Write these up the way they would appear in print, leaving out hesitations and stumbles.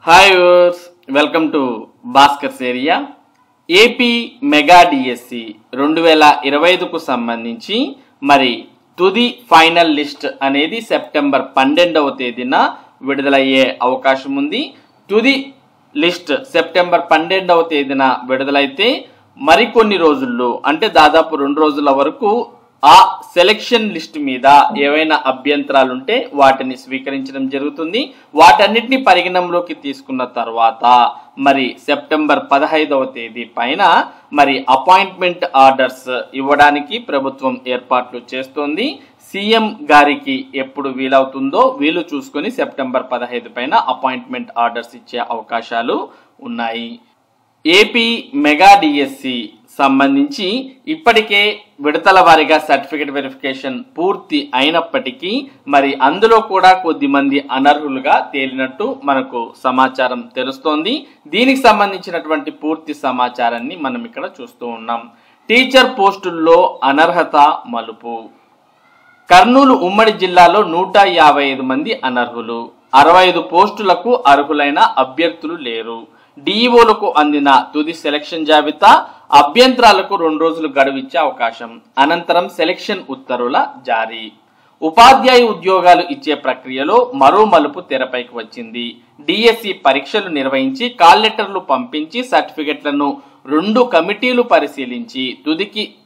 Hi viewers, welcome to Bhaskar's area. AP mega DSC 2025కు సంబంధించి మరి తుది ఫైనల్ లిస్ట్ అనేది సెప్టెంబర్ 12వ తేదీన విడుదలయ్యే అవకాశం ఉంది. తుది లిస్ట్ సెప్టెంబర్ 12వ తేదీన విడుదలైతే మరికొన్ని రోజుల్లో అంటే దాదాపు 2 రోజుల వరకు ఆ సెలెక్షన్ లిస్ట్ మీద ఏవైనా అభ్యంతరాలుంటే వాటిని స్వీకరించడం జరుగుతుంది. వాటన్నిటిని పరిగణనలోకి తీసుకున్న తర్వాత మరి సెప్టెంబర్ 15వ తేదీ పైన మరి అపాయింట్మెంట్ ఆర్డర్స్ ఇవ్వడానికి ప్రభుత్వం ఏర్పాట్లు చేస్తోంది. సీఎం గారికి ఎప్పుడు వీలవుతుందో వీలు చూసుకొని సెప్టెంబర్ 15 పైన అపాయింట్మెంట్ ఆర్డర్స్ ఇచ్చే అవకాశాలు ఉన్నాయి. ఏపీ మెగా డిఎస్సి సంబంధించి ఇప్పటికే విడతల వారీగా సర్టిఫికేట్ వెరిఫికేషన్ పూర్తి అయినప్పటికీ మరి అందులో కూడా కొద్దిమంది అనర్హులుగా తేలినట్టు మనకు సమాచారం తెలుస్తోంది. దీనికి సంబంధించినటువంటి పూర్తి సమాచారాన్ని మనం ఇక్కడ చూస్తూ ఉన్నాం. టీచర్ పోస్టుల్లో అనర్హత మలుపు. కర్నూలు ఉమ్మడి జిల్లాలో 155 మంది అనర్హులు, 65 పోస్టులకు అర్హులైన అభ్యర్థులు లేరు. డిఈఓలకు అందిన తుది సెలక్షన్ జాబితా, అభ్యంతరాలకు 2 రోజులు గడువు ఇచ్చే అవకాశం, అనంతరం సెలక్షన్ ఉత్తర్వుల జారీ. ఉపాధ్యాయ ఉద్యోగాలు ఇచ్చే ప్రక్రియలో మరో మలుపు తెరపైకి వచ్చింది. డిఎస్సి పరీక్షలు నిర్వహించి కాల్ లెటర్లు పంపించి సర్టిఫికెట్లను 2 కమిటీలు పరిశీలించి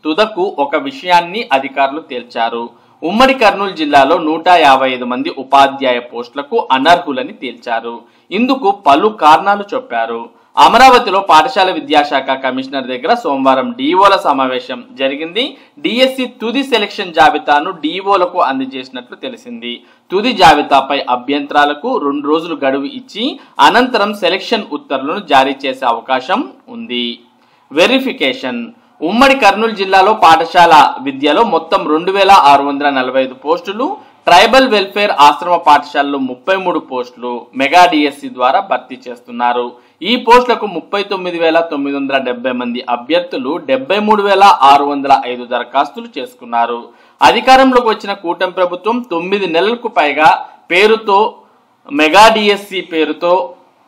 తుదకు ఒక విషయాన్ని అధికారులు తేల్చారు. ఉమ్మడి కర్నూలు జిల్లాలో 155 మంది ఉపాధ్యాయ పోస్టులకు అనర్హులని తేల్చారు. ఇందుకు పలు కారణాలు చెప్పారు. అమరావతిలో పాఠశాల విద్యాశాఖ కమిషనర్ దగ్గర సోమవారం డిఈఓల సమావేశం జరిగింది. డిఎస్సి తుది సెలక్షన్ జాబితాను డిఈఓలకు అందజేసినట్లు తెలిసింది. తుది జాబితాపై అభ్యంతరాలకు 2 రోజులు గడువు ఇచ్చి అనంతరం సెలక్షన్ ఉత్తర్వులను జారీ చేసే అవకాశం ఉంది. వెరిఫికేషన్. ఉమ్మడి కర్నూలు జిల్లాలో పాఠశాల విద్యలో మొత్తం 2645 పోస్టులు, ట్రైబల్ వెల్ఫేర్ ఆశ్రమ పాఠశాలలో 33 పోస్టులు మెగా డిఎస్సి ద్వారా భర్తీ చేస్తున్నారు. ఈ పోస్టులకు 39,970 మంది అభ్యర్థులు 73,605 దరఖాస్తులు చేసుకున్నారు. అధికారంలోకి వచ్చిన కూటమి ప్రభుత్వం 9 నెలలకు పైగా పేరుతో మెగా డిఎస్సి పేరుతో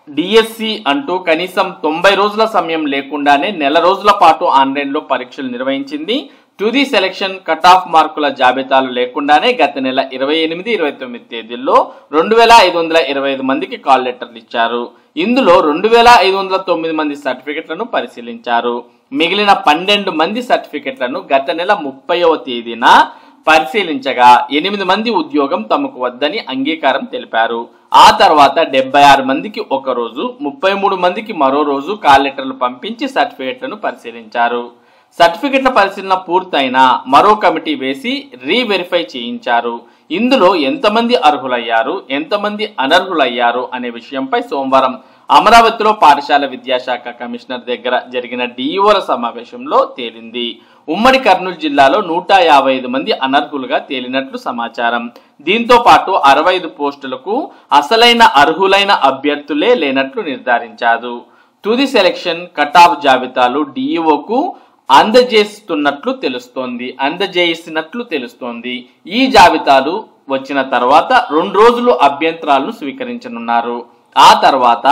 డిఎస్సి అంటూ కనీసం 90 రోజుల సమయం లేకుండానే నెల రోజుల పాటు ఆన్లైన్లో పరీక్షలు నిర్వహించింది. తుది సెలక్షన్ కట్ ఆఫ్ మార్కుల జాబితాలు లేకుండానే గత నెల 28, 29 తేదీల్లో 2,525 మందికి కాల్ లెటర్లు ఇచ్చారు. ఇందులో 2,509 మంది సర్టిఫికెట్లను పరిశీలించారు. మిగిలిన 12 మంది సర్టిఫికెట్లను గత నెల 30వ తేదీన పరిశీలించగా 8 మంది ఉద్యోగం తమకు వద్దని అంగీకారం తెలిపారు. ఆ తర్వాత 76 మందికి ఒక రోజు, 33 మందికి మరో రోజు కాల్ లెటర్లు పంపించి సర్టిఫికెట్లను పరిశీలించారు. సర్టిఫికెట్ల పరిశీలన పూర్తయినా మరో కమిటీ వేసి రీవెరిఫై చేయించారు. ఇందులో ఎంతమంది అర్హులయ్యారు, ఎంతమంది అనర్హులయ్యారు అనే విషయంపై సోమవారం అమరావతిలో పాఠశాల విద్యాశాఖ కమిషనర్ దగ్గర జరిగిన డిఈఓల సమావేశంలో తేలింది. ఉమ్మడి కర్నూలు జిల్లాలో 155 మంది అనర్హులుగా తేలినట్లు సమాచారం. దీంతో పాటు 65 పోస్టులకు అసలైన అర్హులైన అభ్యర్థులే లేనట్లు నిర్ధారించారు. తుది సెలక్షన్ కట్ ఆఫ్ జాబితాలు డిఈఓకు అందజేసినట్లు తెలుస్తోంది. ఈ జాబితాలు వచ్చిన తర్వాత 2 రోజులు అభ్యంతరాలను స్వీకరించనున్నారు. ఆ తర్వాత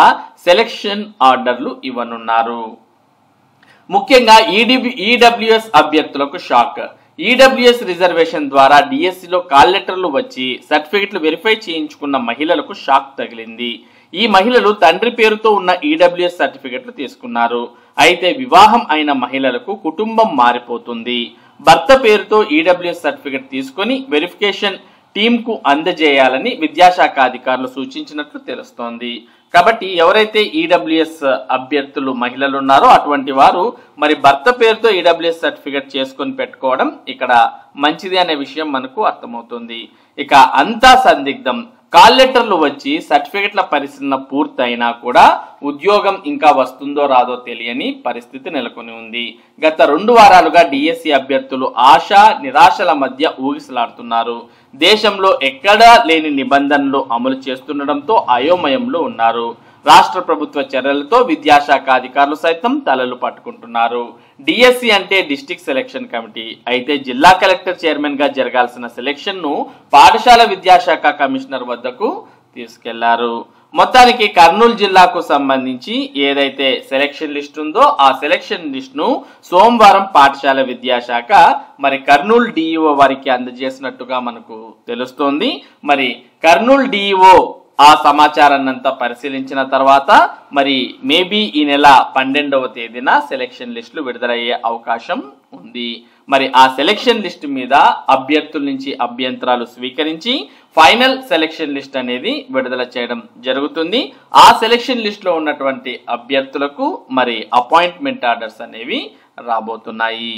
సెలక్షన్ ఆర్డర్లు ఇవ్వనున్నారు. ముఖ్యంగా ఈడబ్ల్యూఎస్ అభ్యర్థులకు షాక్. ఈడబ్ల్యూఎస్ రిజర్వేషన్ ద్వారా డిఎస్సిలో కాల్ లెటర్లు వచ్చి సర్టిఫికెట్లు వెరిఫై చేయించుకున్న మహిళలకు షాక్ తగిలింది. ఈ మహిళలు తండ్రి పేరుతో ఉన్న ఈడబ్ల్యూఎస్ సర్టిఫికెట్లు తీసుకున్నారు. అయితే వివాహం అయిన మహిళలకు కుటుంబం మారిపోతుంది. భర్త పేరుతో ఈడబ్ల్యూఎస్ సర్టిఫికెట్ తీసుకొని వెరిఫికేషన్ టీంకు అందజేయాలని విద్యాశాఖ అధికారులు సూచించినట్లు తెలుస్తోంది. కాబట్టి ఎవరైతే ఈడబ్ల్యూఎస్ అభ్యర్థులు మహిళలు ఉన్నారో అటువంటి వారు మరి భర్త పేరుతో ఈడబ్ల్యూఎస్ సర్టిఫికెట్ చేసుకొని పెట్టుకోవడం ఇక్కడ మంచిది అనే విషయం మనకు అర్థమవుతుంది. ఇక అంతా సందిగ్ధం. కాల్ లెటర్లు వచ్చి సర్టిఫికెట్ల పరిశీలన పూర్తయినా కూడా ఉద్యోగం ఇంకా వస్తుందో రాదో తెలియని పరిస్థితి నెలకొని ఉంది. గత 2 వారాలుగా డిఎస్సి అభ్యర్థులు ఆశ నిరాశల మధ్య ఊగిసలాడుతున్నారు. దేశంలో ఎక్కడా లేని నిబంధనలు అమలు చేస్తుండటంతో అయోమయంలో ఉన్నారు. రాష్ట్ర ప్రభుత్వ చర్యలతో విద్యాశాఖ అధికారులు సైతం తలలు పట్టుకుంటున్నారు. డిఎస్సి అంటే డిస్ట్రిక్ట్ సెలక్షన్ కమిటీ. అయితే జిల్లా కలెక్టర్ చైర్మన్ గా జరగాల్సిన సెలక్షన్ ను పాఠశాల విద్యాశాఖ కమిషనర్ వద్దకు తీసుకెళ్లారు. మొత్తానికి కర్నూలు జిల్లాకు సంబంధించి ఏదైతే సెలక్షన్ లిస్ట్ ఉందో ఆ సెలక్షన్ లిస్ట్ ను సోమవారం పాఠశాల విద్యాశాఖ మరి కర్నూలు డిఈఓ వారికి అందజేసినట్టుగా మనకు తెలుస్తోంది. మరి కర్నూలు డిఈఓ ఆ సమాచారాన్నంతా పరిశీలించిన తర్వాత మరి మేబీ ఈ నెల 12వ తేదీన సెలక్షన్ లిస్టులు విడుదలయ్యే అవకాశం ఉంది. మరి ఆ సెలక్షన్ లిస్ట్ మీద అభ్యర్థుల నుంచి అభ్యంతరాలు స్వీకరించి ఫైనల్ సెలక్షన్ లిస్ట్ అనేది విడుదల చేయడం జరుగుతుంది. ఆ సెలక్షన్ లిస్ట్ లో ఉన్నటువంటి అభ్యర్థులకు మరి అపాయింట్మెంట్ ఆర్డర్స్ అనేవి రాబోతున్నాయి.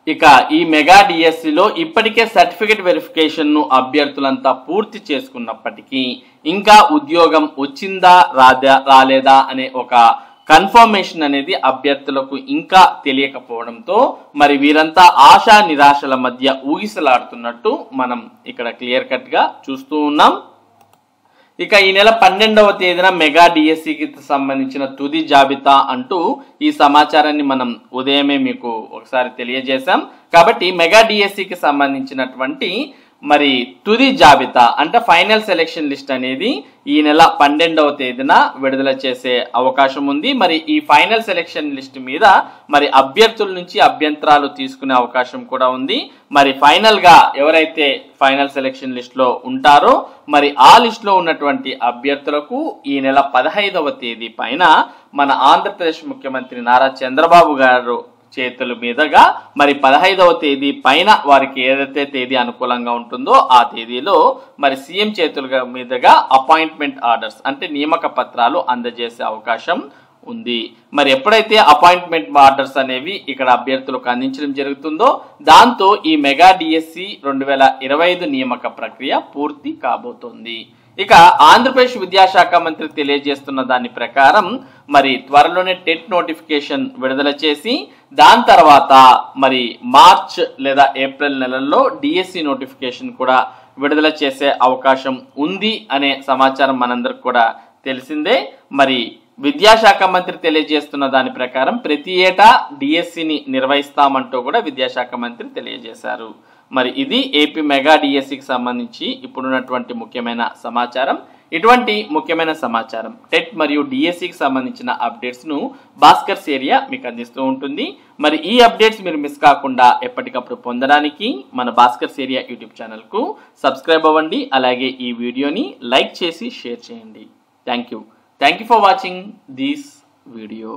ఇక ఈ మెగా డిఎస్సిలో ఇప్పటికే సర్టిఫికేట్ వెరిఫికేషన్ ను అభ్యర్థులంతా పూర్తి చేసుకున్నప్పటికీ ఇంకా ఉద్యోగం వచ్చిందా రాలేదా అనే ఒక కన్ఫర్మేషన్ అనేది అభ్యర్థులకు ఇంకా తెలియకపోవడంతో మరి వీరంతా ఆశా నిరాశల మధ్య ఊగిసలాడుతున్నట్టు మనం ఇక్కడ క్లియర్ కట్ గా చూస్తూ ఉన్నాం. ఇక ఈ నెల 12వ తేదీన మెగా డిఎస్సికి సంబంధించిన తుది జాబితా అంటూ ఈ సమాచారాన్ని మనం ఉదయమే మీకు ఒకసారి తెలియజేశాం. కాబట్టి మెగా డిఎస్సికి సంబంధించినటువంటి మరి తుది జాబితా అంటే ఫైనల్ సెలక్షన్ లిస్ట్ అనేది ఈ నెల 12వ తేదీన విడుదల చేసే అవకాశం ఉంది. మరి ఈ ఫైనల్ సెలక్షన్ లిస్ట్ మీద మరి అభ్యర్థుల నుంచి అభ్యంతరాలు తీసుకునే అవకాశం కూడా ఉంది. మరి ఫైనల్ గా ఎవరైతే ఫైనల్ సెలక్షన్ లిస్ట్ లో ఉంటారో మరి ఆ లిస్ట్ లో ఉన్నటువంటి అభ్యర్థులకు ఈ నెల 15వ తేదీ పైన మన ఆంధ్రప్రదేశ్ ముఖ్యమంత్రి నారా చంద్రబాబు గారు చేతుల మీదుగా మరి 15వ తేదీ పైన వారికి ఏదైతే తేదీ అనుకూలంగా ఉంటుందో ఆ తేదీలో మరి సీఎం చేతుల మీదుగా అపాయింట్మెంట్ ఆర్డర్స్ అంటే నియామక పత్రాలు అందజేసే అవకాశం ఉంది. మరి ఎప్పుడైతే అపాయింట్మెంట్ ఆర్డర్స్ అనేవి ఇక్కడ అభ్యర్థులకు అందించడం జరుగుతుందో దాంతో ఈ మెగా డిఎస్సి 2025 నియామక ప్రక్రియ పూర్తి కాబోతోంది. ఇక ఆంధ్రప్రదేశ్ విద్యాశాఖ మంత్రి తెలియజేస్తున్న దాని ప్రకారం మరి త్వరలోనే టెట్ నోటిఫికేషన్ విడుదల చేసి దాని తర్వాత మరి మార్చ్ లేదా ఏప్రిల్ నెలల్లో డిఎస్సి నోటిఫికేషన్ కూడా విడుదల చేసే అవకాశం ఉంది అనే సమాచారం మనందరికి కూడా తెలిసిందే. మరి విద్యాశాఖ మంత్రి తెలియజేస్తున్న దాని ప్రకారం ప్రతి ఏటా డిఎస్సిని నిర్వహిస్తామంటూ కూడా విద్యాశాఖ మంత్రి తెలియజేశారు. మరి ఇది ఏపీ మెగా డిఎస్సికి సంబంధించి ఇప్పుడున్నటువంటి ముఖ్యమైన సమాచారం. ఇటువంటి ముఖ్యమైన సమాచారం టెట్ మరియు డిఎస్సికి సంబంధించిన అప్డేట్స్ ను భాస్కర్స్ ఏరియా మీకు అందిస్తూ ఉంటుంది. మరి ఈ అప్డేట్స్ మీరు మిస్ కాకుండా ఎప్పటికప్పుడు పొందడానికి మన భాస్కర్స్ ఏరియా యూట్యూబ్ ఛానల్ కు సబ్స్క్రైబ్ అవ్వండి. అలాగే ఈ వీడియోని లైక్ చేసి షేర్ చేయండి. Thank you for watching this video.